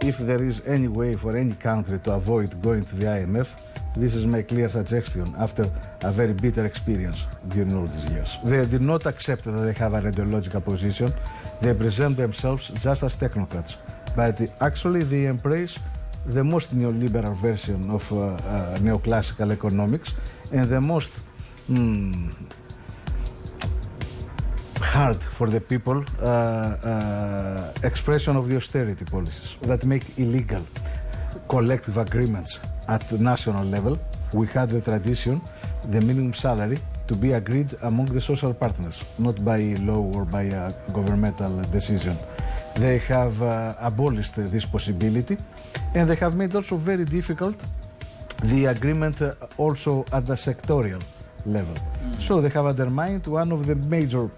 if there is any way for any country to avoid going to the IMF, this is my clear suggestion after a very bitter experience during all these years. They did not accept that they have an ideological position. They present themselves just as technocrats, but actually they embrace the most neoliberal version of neoclassical economics and the most hard for the people expression of the austerity policies that make illegal collective agreements at the national level. We had the tradition, the minimum salary, to be agreed among the social partners, not by law or by a governmental decision. They have abolished this possibility, and they have made also very difficult the agreement also at the sectorial level. So they have undermined one of the major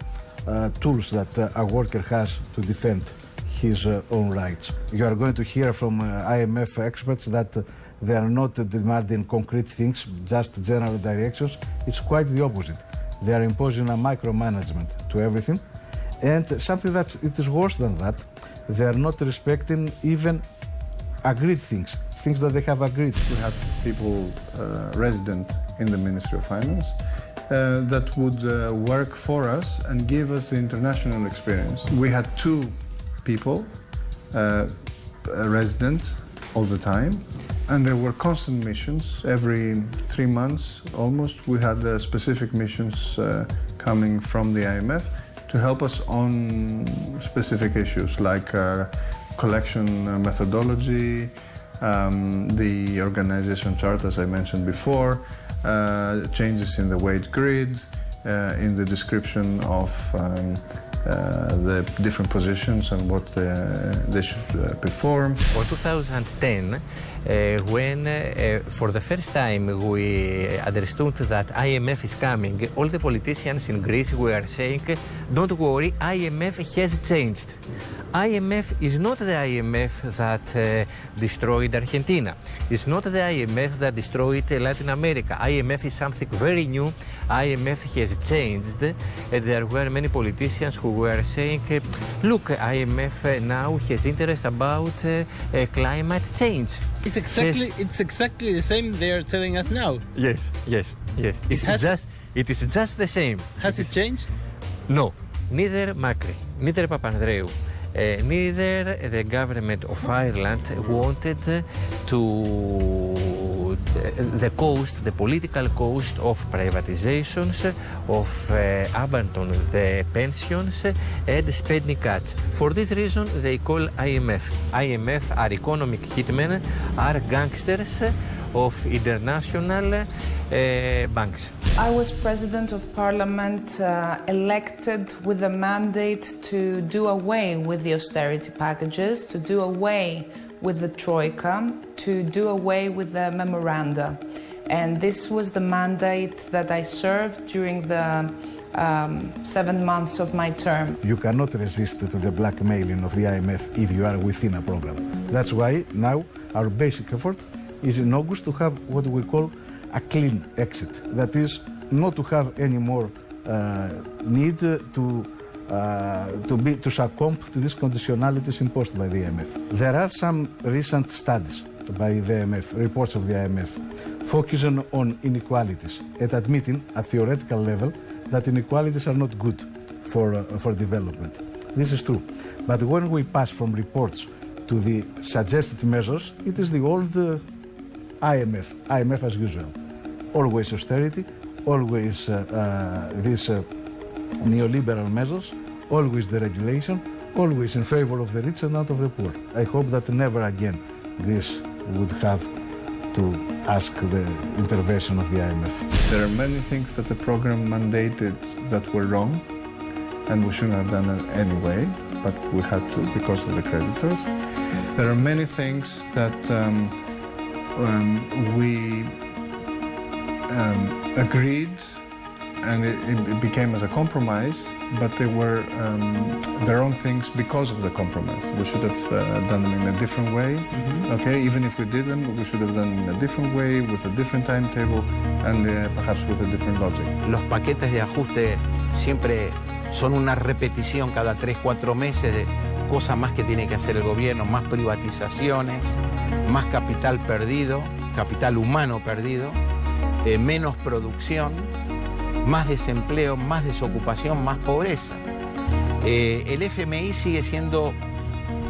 tools that a worker has to defend his own rights. You are going to hear from IMF experts that they are not demanding concrete things, just general directions. It's quite the opposite. They are imposing a micromanagement to everything, and something that it is worse than that. They are not respecting even agreed things that they have agreed. We have people resident in the Ministry of Finance that would work for us and give us the international experience. We had two people resident all the time, and there were constant missions. Every 3 months almost we had specific missions coming from the IMF to help us on specific issues like collection methodology, the organization chart as I mentioned before, changes in the wage grid, in the description of the different positions and what they should perform. In 2010, when for the first time we understood that IMF is coming, all the politicians in Greece were saying, don't worry, IMF has changed. IMF is not the IMF that destroyed Argentina. It's not the IMF that destroyed Latin America. IMF is something very new. IMF has changed. There were many politicians who were saying, look, IMF now has interest about climate change. It's exactly the same they are telling us now. Yes. It is just the same. Has it changed? No, neither Macri, neither Papandreou, neither the government of Ireland wanted to the cost, the political cost of privatizations, of abandon the pensions and spending cuts. For this reason, they call IMF. IMF are economic hitmen, are gangsters of international banks. I was President of Parliament elected with a mandate to do away with the austerity packages, to do away with the Troika, to do away with the memoranda. And this was the mandate that I served during the 7 months of my term. You cannot resist to the blackmailing of the IMF if you are within a program. That's why now our basic effort is in August to have what we call a clean exit. That is, not to have any more need to succumb to these conditionalities imposed by the IMF. There are some recent studies by the IMF, reports of the IMF, focusing on inequalities and admitting at theoretical level that inequalities are not good for development. This is true. But when we pass from reports to the suggested measures, it is the old IMF as usual. Always austerity, always these neoliberal measures, always deregulation, always in favor of the rich and not of the poor. I hope that never again Greece would have to ask the intervention of the IMF. There are many things that the program mandated that were wrong, and we shouldn't have done it anyway, but we had to because of the creditors. There are many things that we agreed, and it became as a compromise, but they were their own things because of the compromise. We should have done them in a different way, okay? Even if we did them, we should have done them in a different way, with a different timetable, and perhaps with a different logic. Los paquetes de ajuste siempre son una repetición cada 3-4 meses cosa más que tiene que hacer el gobierno, más privatizaciones, más capital perdido, capital humano perdido, menos producción, más desempleo, más desocupación, más pobreza. El FMI sigue siendo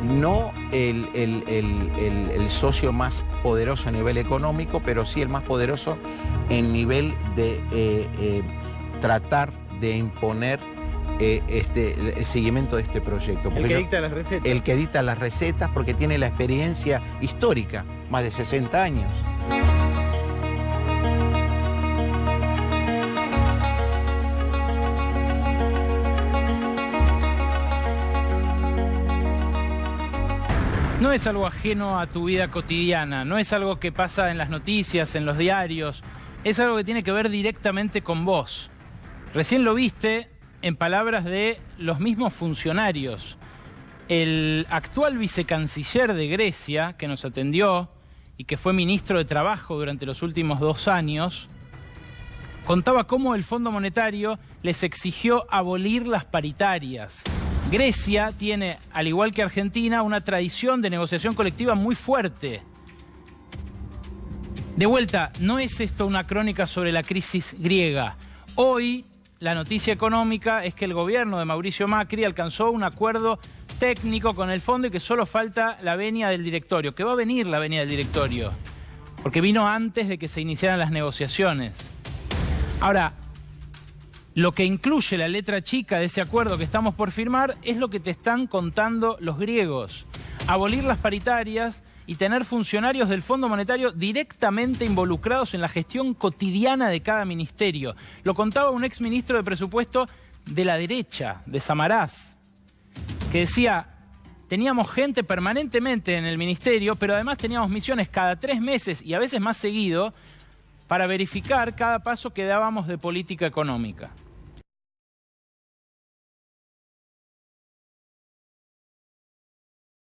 no el socio más poderoso a nivel económico, pero sí el más poderoso en nivel de tratar de imponer el seguimiento de este proyecto. El que dicta las recetas. El que dicta las recetas, porque tiene la experiencia histórica, más de 60 años. No es algo ajeno a tu vida cotidiana, no es algo que pasa en las noticias, en los diarios, es algo que tiene que ver directamente con vos. Recién lo viste en palabras de los mismos funcionarios. El actual vicecanciller de Grecia, que nos atendió y que fue ministro de Trabajo durante los últimos 2 años, contaba cómo el Fondo Monetario les exigió abolir las paritarias. Grecia tiene, al igual que Argentina, una tradición de negociación colectiva muy fuerte. De vuelta, no es esto una crónica sobre la crisis griega. Hoy, la noticia económica es que el gobierno de Mauricio Macri alcanzó un acuerdo técnico con el fondo y que solo falta la venia del directorio, que va a venir la venia del directorio, porque vino antes de que se iniciaran las negociaciones. Ahora, lo que incluye la letra chica de ese acuerdo que estamos por firmar es lo que te están contando los griegos. Abolir las paritarias y tener funcionarios del Fondo Monetario directamente involucrados en la gestión cotidiana de cada ministerio. Lo contaba un exministro de Presupuesto de la derecha, de Samaras, que decía, teníamos gente permanentemente en el ministerio, pero además teníamos misiones cada 3 meses y a veces más seguido para verificar cada paso que dábamos de política económica.